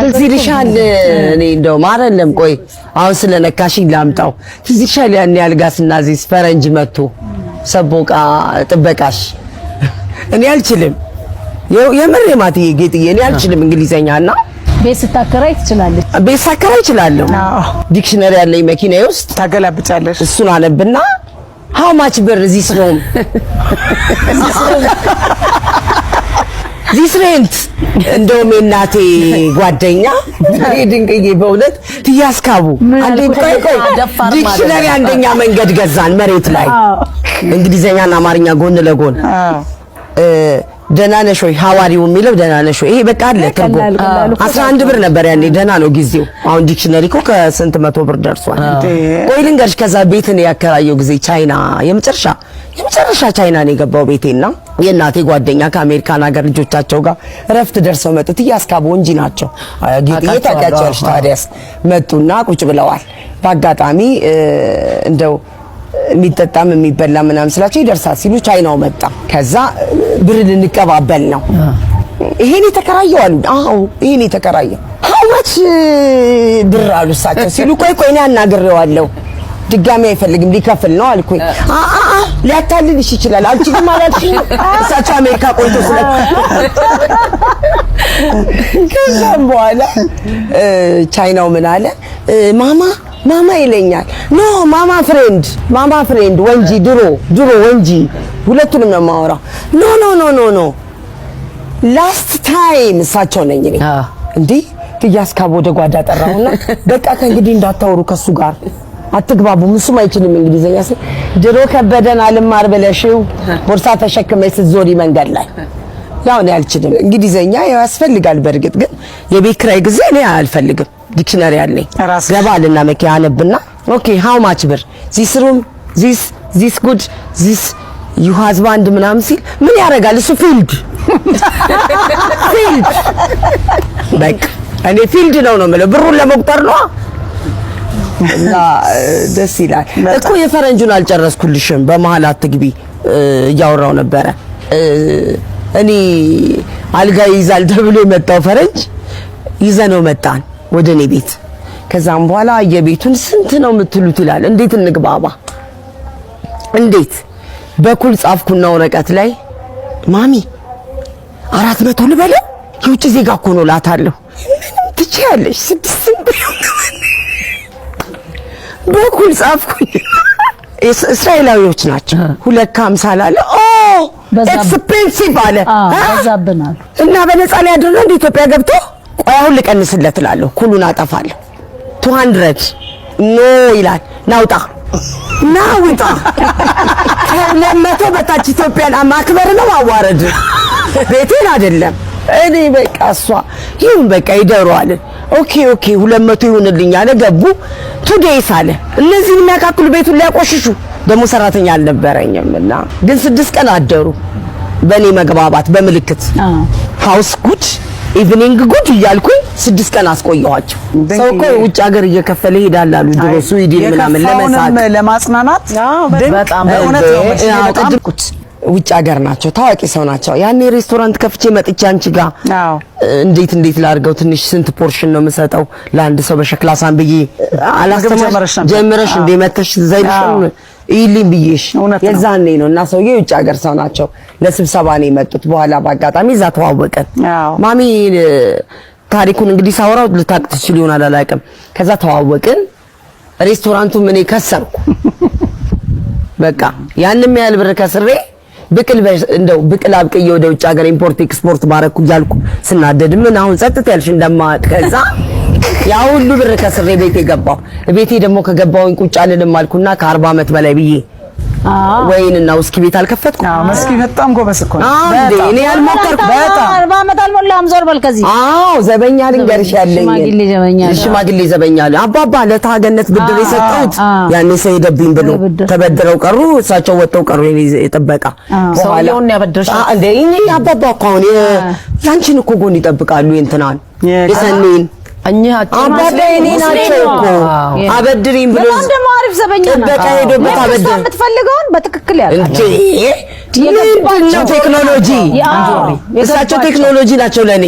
ትዝልሻል እኔ እንደው ማረለም ቆይ አሁን ስለነካሽኝ ላምጣው ትዝልሻል ያን ያልጋስና እዚህ ፈረንጅ መጥቶ ሰቦቃ ጥበቃሽ እኔ አልችልም የምሬ ማትዬ ጌጥዬ እኔ አልችልም እንግሊዘኛና ቤት ስታከራይ ትችላለች ቤት ሳከራይ እችላለሁ ዲክሽነሪ ያለኝ መኪናዬ ውስጥ ታገላብጫለሽ እሱን አነብና how much ብር this room this rent እንደውም እናቴ ጓደኛ ድንቅዬ በእውነት ትያስካቡ አንዴ ቆይ ዲክሽነሪ አንደኛ መንገድ ገዛን መሬት ላይ እንግሊዘኛና አማርኛ ጎን ለጎን ደህና ነሽ ወይ ሐዋሪው የሚለው ደህና ነሽ ወይ ይሄ በቃ አለ ትርጉም 11 ብር ነበር ያኔ ደህና ነው ጊዜው አሁን ዲክሽነሪ እኮ ከስንት መቶ ብር ደርሷል ቆይ ልንገርሽ ከዛ ቤትን ያከራየው ጊዜ ቻይና የመጨረሻ ቻይና ነው የገባው ቤቴና የእናቴ ጓደኛ ከአሜሪካን ሀገር ልጆቻቸው ጋር ረፍት ደርሰው መጡት ያስካቡ እንጂ ናቸው ጌጥዬ ታውቂያቸዋለሽ ታዲያስ መጡና ቁጭ ብለዋል በአጋጣሚ እንደው የሚጠጣም የሚበላ ምናምን ስላቸው ይደርሳል ሲሉ ቻይናው መጣ ከዛ ብር ልንቀባበል ነው ይሄን የተከራየው አሉ አዎ ይሄን የተከራየው ሀውች ብር አሉ እሳቸው ሲሉ ቆይ እኔ አናግሬዋለሁ ድጋሚ አይፈልግም ሊከፍል ነው አልኩኝ ሊያታልልሽ ይችላል አልችልም አላልሽኝ እሳቸው አሜሪካ ቆይቶ ስለ ከዛም በኋላ ቻይናው ምን አለ ማማ ይለኛል ኖ ማማ ፍሬንድ ወንጂ ድሮ ወንጂ ሁለቱንም ነው የማወራው ኖ ላስት ታይም እሳቸው ነኝ እኔ እንዴ ትያስካብ ወደ ጓዳ ጠራውና በቃ ከእንግዲህ እንዳታወሩ ከሱ ጋር አትግባቡ ምንም አይችልም እንግሊዘኛ ድሮ ከበደን አልማር ብለሽው ቦርሳ ተሸክመሽ ስትዞሪ መንገድ ላይ ያው ነው ያልችልም እንግሊዘኛ ያስፈልጋል በርግጥ ግን የቤት ኪራይ ጊዜ እኔ አልፈልግም ዲክሽነሪ አለኝ ገባልና መኪና አነብና ኦኬ ሃው ማች ብር this room this good this you husband ምናምን ሲል ምን ያደርጋል እሱ ፊልድ በቃ እኔ ፊልድ ነው የምለው ብሩን ለመቁጠር ነው እና ደስ ይላል እኮ የፈረንጁን አልጨረስኩልሽም በመሃል አትግቢ እያወራው ነበረ እኔ አልጋ ይዛል ተብሎ የመጣው ፈረንጅ ይዘነው መጣን ወደ እኔ ቤት ከዛም በኋላ የቤቱን ስንት ነው የምትሉት ይላል እንዴት እንግባባ እንዴት በኩል ጻፍኩና ወረቀት ላይ ማሚ 400 ልበለው የውጭ ዜጋ እኮ ነው ላታለሁ ትችያለሽ 600 በኩል ጻፍኩኝ እስራኤላዊዎች ናቸው 250 አለ ኤክስፔንሲቭ አለ በዛብናል እና በነፃ ላይ ያደረገ እንደ ኢትዮጵያ ገብቶ ቆይ አሁን ልቀንስለት እላለሁ ኩሉን አጠፋለሁ 200 ኖ ይላል ናውጣ ከለመቶ በታች ኢትዮጵያን ማክበር ነው አዋረድ ቤቴን አይደለም እኔ በቃ እሷ ይሁን በቃ ይደሯል ኦኬ 200 ይሁንልኝ አለ ገቡ 2 days አለ እነዚህ የሚያካክሉ ቤቱን ሊያቆሽሹ ደሞ ሰራተኛ አልነበረኝምና ግን 6 ቀን አደሩ በኔ መግባባት በመልክት ሃውስ ጉድ ኢቭኒንግ ጉድ ይያልኩኝ 6 ቀን አስቆየዋቸው ሰው እኮ ውጭ ሀገር እየከፈለ ይሄዳል አሉ ድሮ ስዊድን ምናምን ለማጽናናት በጣም እውነት ውጭ ሀገር ናቸው ታዋቂ ሰው ናቸው ያኔ ሬስቶራንት ከፍቼ መጥቼ አንቺ ጋር እንዴት ላርገው ትንሽ ስንት ፖርሽን ነው የምሰጠው ለአንድ ሰው በሸክላ ሳንብዬ ጀምረሽ እንደመተሽ ዘይልሽም ይልኝ ብዬሽ የዛኔ ነው እና ሰውዬ ውጭ ሀገር ሰው ናቸው ለስብሰባ ነው የመጡት በኋላ በአጋጣሚ እዛ ተዋወቀን ማሚ ታሪኩን እንግዲህ ሳወራው ልታቅ ትችል ይሆናል አላውቅም ከዛ ተዋወቅን ሬስቶራንቱ ምን ከሰርኩ በቃ ያንንም ያህል ብር ከስሬ እንደው ብቅል አብቅዬ ወደ ውጭ ሀገር ኢምፖርት ኤክስፖርት ባረኩ ያልኩ ስናደድ ምን አሁን ጸጥታ ያልሽ ከዛ ያ ሁሉ ብር ከስሬ ቤቴ ገባው ቤቴ ደግሞ ከገባውኝ ቁጭ አልልም አልኩና ከ40 አመት በላይ ብዬ ወይንና ውስኪ ቤት አልከፈትኩ መስኪ በጣም ጎበስ እኮ ነው እኔ ያልሞከርኩ በጣም 40 አመት አልሞላም ዞር በል ከዚህ ዘበኛ ልንገርሽ ያለኝ ሽማግሌ ዘበኛ አባባ ለታገነት ብድር የሰጠሁት ያኔ ሰይደብኝ ብሎ ተበድረው ቀሩ እሳቸው ወጣው ቀሩ የጠበቃ ሰውየውን ያበደርሽ እኔ አባባ እኮ አሁን ያንቺን እኮ ጎን ይጠብቃሉ እንትናን የሰኔን አባባ እኔ ናቸው እኮ አበድሪኝ ብሎ በጣም ደማሪ አሪፍ ዘበኛ ነው። በቃ ሄዶበት አበደ የምትፈልገውን በትክክል ያውቃል እንዴ ነው ቴክኖሎጂ እሳቸው ቴክኖሎጂ ናቸው ለኔ።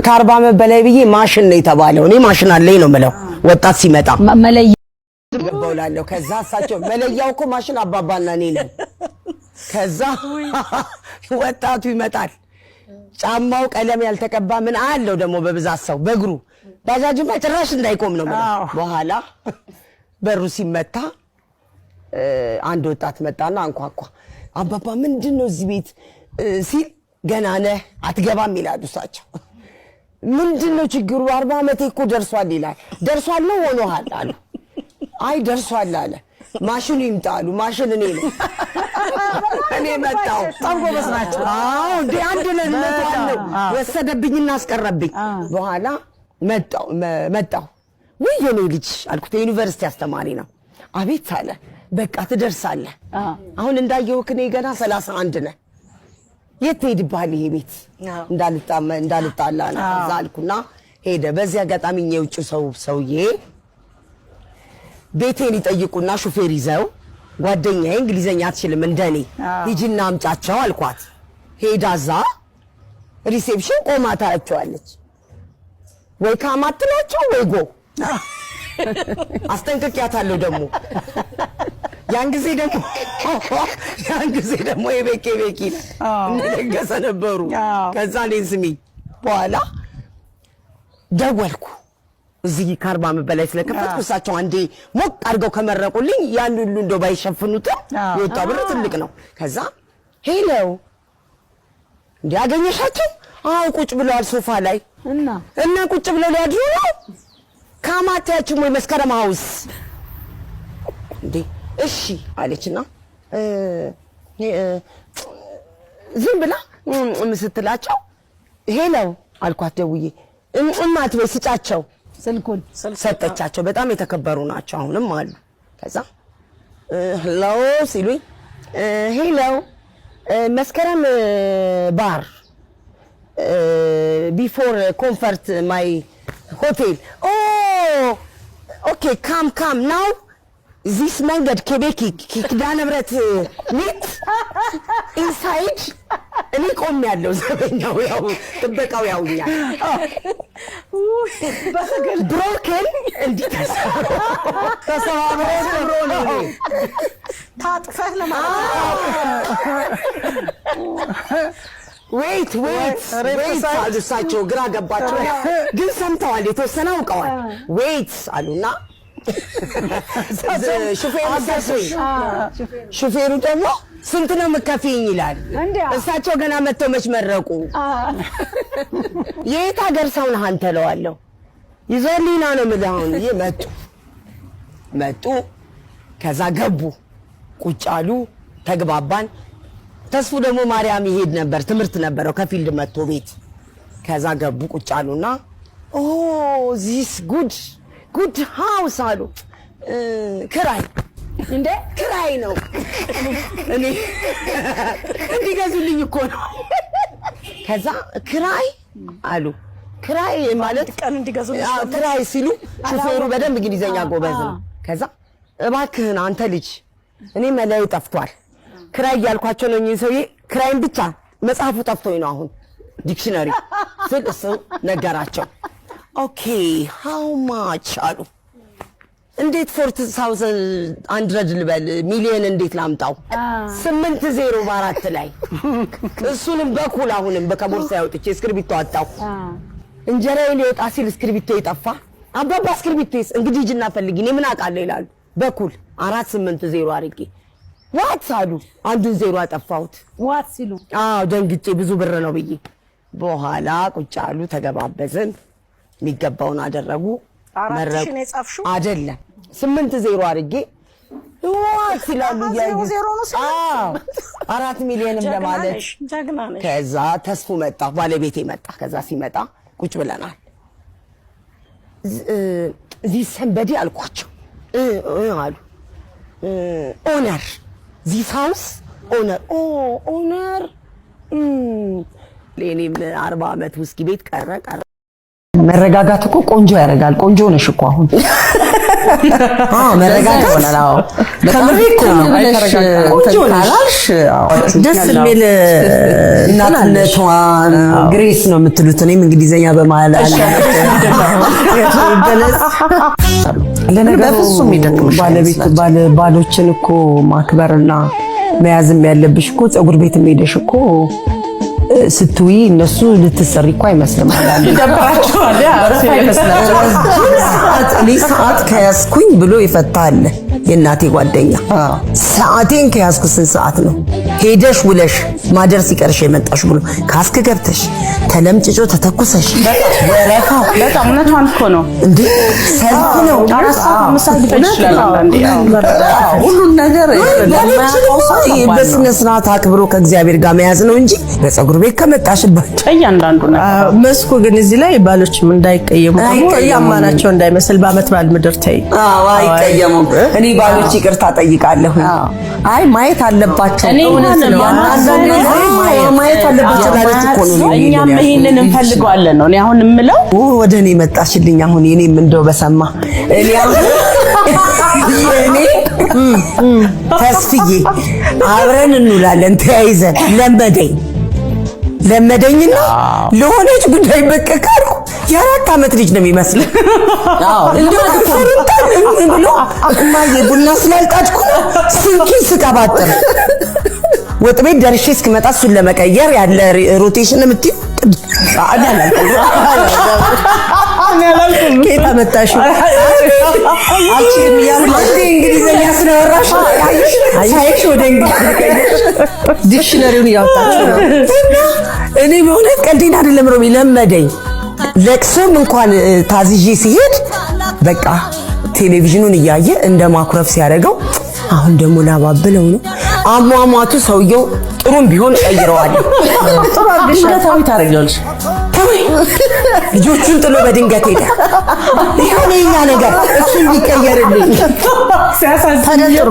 ከ40 ዓመት በላይ ብዬ ማሽን ነው የተባለው። እኔ ማሽን አለኝ ነው የምለው ወጣት ሲመጣ መለያ ገባውላለሁ። ከዛ እሳቸው መለያው እኮ ማሽን አባባና እኔ ነን። ከዛ ወጣቱ ይመጣል ጫማው ቀለም ያልተቀባ ምን አለው ደግሞ በብዛት ሰው በእግሩ ባጃጅማ ጭራሽ እንዳይቆም ነው ማለት። በኋላ በሩ ሲመታ አንድ ወጣት መጣና አንኳኳ። አባባ ምንድነው እዚህ ቤት ሲል ገና ነህ አትገባም ይላሉ እሳቸው። ምንድነው ችግሩ? 40 ዓመቴ እኮ ደርሷል ይላል። ደርሷል ነው ሆኖሃል አሉ። አይ ደርሷል አለ። ማሽኑ ይምጣሉ። ማሽን እኔ ነው እኔ መጣው። ጎበዝ ናቸው። አዎ እንዴ አንድ ለነቱ አለው ወሰደብኝና አስቀረብኝ። በኋላ መጣው ወይ የኔ ልጅ አልኩት። የዩኒቨርሲቲ አስተማሪ ነው። አቤት አለ። በቃ ትደርሳለህ። አሁን እንዳየሁህ እኔ ገና 31 ነህ። የት ሄድብሃል ይሄ ቤት እንዳልጣላ ነው አልኩና ሄደ። በዚህ አጋጣሚ የውጭ ሰውዬ ቤቴን ይጠይቁና ሹፌር ይዘው ጓደኛዬ እንግሊዘኛ አትችልም እንደኔ ሂጂና አምጫቸው አልኳት። ሄዳ እዛ ሪሴፕሽን ቆማ ታያቸዋለች። ወይ ካማትናቸው ወይ ጎ አስጠንቅቂያታለሁ። ደግሞ ያን ጊዜ ደግሞ የቤኬ እንደገሰ ነበሩ። ከዛ እኔን ስሚኝ በኋላ ደወልኩ። እዚህ ከ40 ዓመት በላይ ስለከፈትኩ እሳቸው አንዴ ሞቅ አድርገው ከመረቁልኝ ያን ሁሉ እንደው ባይሸፍኑትም የወጣው ብር ትልቅ ነው። ከዛ ሄሎ እንዴ አገኘሻቸው? አዎ ቁጭ ብለዋል ሶፋ ላይ እና ቁጭ ብለው ሊያድሩ ነው። ካማታያችሁም ወይ መስከረም ሀውስ እንዴ እሺ አለችና ዝም ብላ ስትላቸው ሄሎ አልኳት ደውዬ። እናት ወይ ስጫቸው ስልኩን ሰጠቻቸው። በጣም የተከበሩ ናቸው አሁንም አሉ። ከዛ ሄሎ ሲሉኝ ሄሎ መስከረም ባር ቢፎር ኮንፈርት ማይ ሆቴል ኦኬ ካም ናው ዚስ መንገድ ኬቤክ ኪዳነ ምህረት ኔት ኢንሳይድ እኔ ቆም ያለው ዘበኛው ያው ጥበቃው ያውኛል ብሮከን እንዲህ ተሰባብሮ ነው ታጥፈህ ለማለት ዌይት እሳቸው ግራ ገባቸው፣ ግን ሰምተዋል፣ የተወሰነ አውቀዋል። ዌይት አሉና ሹፌሩ ደግሞ ስንት ነው የምትከፍይኝ ይላል። እሳቸው ገና መተው መች መረቁ። የት ሀገር ሰው ነህ አንተ እለዋለሁ። ይዘሊና ነው የምልህ። አሁን መጡ። ከዛ ገቡ፣ ቁጭ አሉ፣ ተግባባን። ተስፉ ደግሞ ማርያም ይሄድ ነበር፣ ትምህርት ነበረው ከፊልድ መጥቶ ቤት። ከዛ ገቡ፣ ቁጭ አሉና ኦ ዚስ ጉድ ሃውስ አሉ። ክራይ እንዴ ክራይ ነው እኔ እንዲገዙልኝ እኮ ነው። ከዛ ክራይ አሉ። ክራይ ማለት ቀን እንዲገዙልኝ ክራይ ሲሉ ሹፌሩ በደንብ እንግሊዘኛ ጎበዝ ነው። ከዛ እባክህን አንተ ልጅ እኔ መለያ ጠፍቷል፣ ክራይ ያልኳቸው ነው። ሰውዬ ክራይን ብቻ መጽሐፉ ጠፍቶኝ ነው አሁን ዲክሽነሪ ስል እሱ ነገራቸው። ኦኬ ሃው ማች አሉ። እንዴት 40,100 ልበል ሚሊዮን እንዴት ላምጣው? 80 በ4 ላይ እሱንም በኩል አሁንም በከቦርሳ ያወጥቼ እስክሪብቶ አጣው። እንጀራዬ ሊወጣ ሲል እስክሪብቶ ይጠፋ። አባባ እስክሪብቶስ እንግዲህ ሂጂና ፈልጊ እኔ ምን አውቃለሁ ይላሉ። በኩል 480 አድርጌ ዋት አሉ። አንዱን ዜሮ አጠፋሁት። ዋት ሲሉ አዎ ደንግጬ ብዙ ብር ነው ብዬ። በኋላ ቁጭ አሉ፣ ተገባበዝን፣ የሚገባውን አደረጉ። መረቁ አይደለም 80 አድርጌ ዋት ይላሉ። አዎ 4 ሚሊዮንም ለማለት ጀግና ነሽ። ከዛ ተስፉ መጣ፣ ባለቤቴ መጣ። ከዛ ሲመጣ ቁጭ ብለናል። እዚህ ሰንበዲ አልኳቸው አሉ። ኦነር ዚስ ሃውስ ኦነር ለኔም 40 ዓመት ውስኪ ቤት ቀረ። መረጋጋት እኮ ቆንጆ ያደርጋል። ቆንጆ ነሽ እኮ አሁን መረጋጋት ከምሬ እኮ ነው። ደስ የሚል እናትነቷን ግሬስ ነው የምትሉት። እኔም እንግሊዘኛ በመሀል አለ ለነገሩ ባሎችን እኮ ማክበርና መያዝም ያለብሽ እኮ ፀጉር ቤት ሄደሽ እኮ ስትውይ እነሱ ልትሰሪ እኮ አይመስልም። ይደብራቸዋል። ሰዓት ከያዝኩኝ ብሎ ይፈታል። የእናቴ ጓደኛ ሰዓቴን ከያዝኩ ስንት ሰዓት ነው ሄደሽ ውለሽ ማደር ሲቀርሽ የመጣሽ ብሎ ካስክ ገብተሽ ተለምጭጮ ተተኩሰሽ ወረፋው በጣም እውነቷን እኮ ነው እንዴ ሰልፍ ነው። ሁሉን ነገር በስነ ስርዓት አክብሮ ከእግዚአብሔር ጋር መያዝ ነው እንጂ በፀጉር ቤት ከመጣሽበት እያንዳንዱ ነገር መስኩ ግን እዚህ ላይ ባሎችም እንዳይቀየሙ ያማናቸው እንዳይመስል በአመት በዓል ምድር ተይ። አይቀየሙም። እኔ ባሎች ይቅርታ ጠይቃለሁ። አይ ማየት አለባቸው። እውነት ነው ማየት አለባቸው ማለት እኮ ነው። እኛም ይሄንን እንፈልገዋለን ነው። እኔ አሁን የምለው ወደ እኔ መጣሽልኝ። አሁን የኔም እንደው በሰማ እኔ አሁን ተስፍዬ አብረን እንውላለን ተያይዘን ለመደኝና ለሆነች ጉዳይ በቀቀርኩ የ4 ዓመት ልጅ ነው የሚመስለው። እንደው ፈሩታን ብሎ እማዬ ቡና ስላልጣድኩ ስንኪ ስቀባጥር ወጥ ቤት ደርሼ እስክመጣ እሱን ለመቀየር ያለ ሮቴሽን የምትይ ኬታ መጣሽ አልችልም እያልኩ እንግሊዘኛ ስለወራሽ ሳይሽ ወደ ዲክሽነሪውን ያወጣችሁ ነው። እኔ በእውነት ቀልዴን አይደለም ሮሚ ለመደኝ። ለቅሶም እንኳን ታዝዤ ሲሄድ በቃ ቴሌቪዥኑን እያየ እንደ ማኩረፍ ሲያደርገው አሁን ደግሞ ላባብለው ነው አሟሟቱ። ሰውየው ጥሩም ቢሆን ቀይረዋለሁ። ጥሩ አድርገሽ ታረጋለሽ። ልጆቹን ጥሎ በድንገት ሄደ። ይሄን የኛ ነገር እሱን ሊቀየርልኝ ተደጥሮ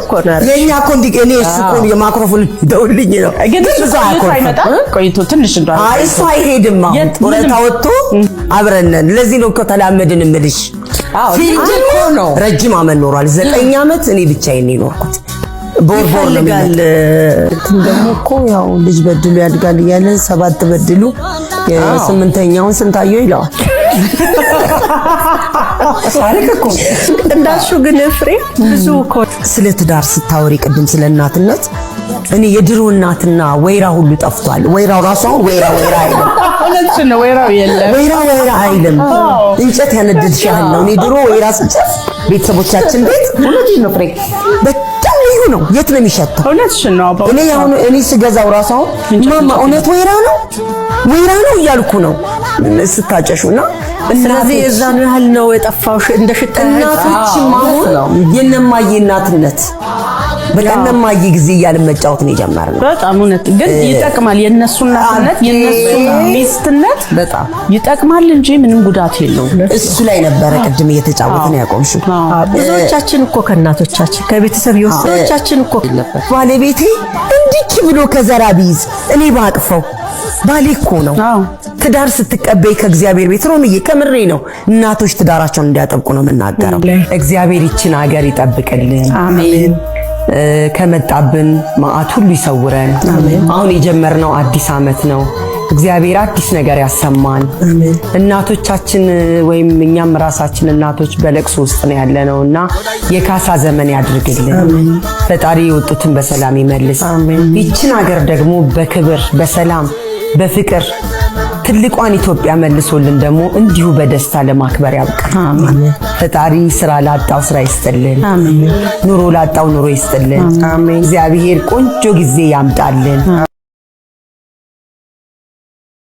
እኮ ነው የኛ እኮ እኔ እሱ እኮ የማይክሮፎን ደውልኝ ነው ግን እሱ አይመጣ ቆይቶ ትንሽ እንደው አይ እሱ አይሄድም። አሁን ወረታ ወጥቶ አብረን ነን። ለዚህ ነው እኮ ተላመድን እምልሽ። ፊልድ እኮ ነው ረጅም አመት ኖሯል። 9 ዓመት እኔ ብቻዬን ነው የኖርኩት። ቦርቦር ነው ጋል ደግሞ እኮ ያው ልጅ በድሉ ያድጋል እያለ 7 በድሉ 8ኛውን ስንታየው ይለዋል። ሳልክ እኮ እንዳልሹ ግን ፍሬ ብዙ እኮ ስለ ትዳር ስታወሪ ቅድም ስለ እናትነት እኔ የድሮ እናትና ወይራ ሁሉ ጠፍቷል። ወይራው ራሱ ወይራ አይልም። እውነት ነው። ወይራው የለም። ወይራ አይልም። እንጨት ያነደድሽ ያህል ነው። እኔ ድሮ ወይራ ስጨፍ ቤተሰቦቻችን ቤት እውነት ነው ፍሬ በጣም ልዩ ነው። የት ነው የሚሸተው? እውነትሽ ነው። እኔ ስገዛው ራሱ ማማ እውነት ወይራ ነው እያልኩ ነው ስታጨሹና ስለዚህ የዛኑ ያህል ነው የጠፋው እንደ ሽታ እናቶችም አሁን የነማዬ እናትነት በቀነማዬ ጊዜ እያልን መጫወት ነው የጀመርነው። በጣም እውነት ግን ይጠቅማል። የነሱ እናትነት የነሱ ሚስትነት በጣም ይጠቅማል እንጂ ምንም ጉዳት የለውም። እሱ ላይ ነበረ ቅድም እየተጫወትን ያቆምሽው። ብዙዎቻችን እኮ ከእናቶቻችን ከቤተሰብ የወሰዶቻችን እኮ ባለቤቴ እንዲች ብሎ ከዘራ ቢይዝ እኔ ባቅፈው ባሌ እኮ ነው። ትዳር ስትቀበይ ከእግዚአብሔር ቤት ሮምዬ ከምሬ ነው። እናቶች ትዳራቸውን እንዲያጠብቁ ነው የምናገረው። እግዚአብሔር ይችን ሀገር ይጠብቅልን። አሜን። ከመጣብን መዓት ሁሉ ይሰውረን። አሁን የጀመርነው አዲስ ዓመት ነው። እግዚአብሔር አዲስ ነገር ያሰማን። እናቶቻችን ወይም እኛም ራሳችን እናቶች በለቅሶ ውስጥ ነው ያለነውና የካሳ ዘመን ያድርግልን። ፈጣሪ የወጡትን በሰላም ይመልስ። ይችን ሀገር ደግሞ በክብር በሰላም በፍቅር ትልቋን ኢትዮጵያ መልሶልን ደግሞ እንዲሁ በደስታ ለማክበር ያብቃን። ፈጣሪ ስራ ላጣው ስራ ይስጥልን። ኑሮ ላጣው ኑሮ ይስጥልን። እግዚአብሔር ቆንጆ ጊዜ ያምጣልን።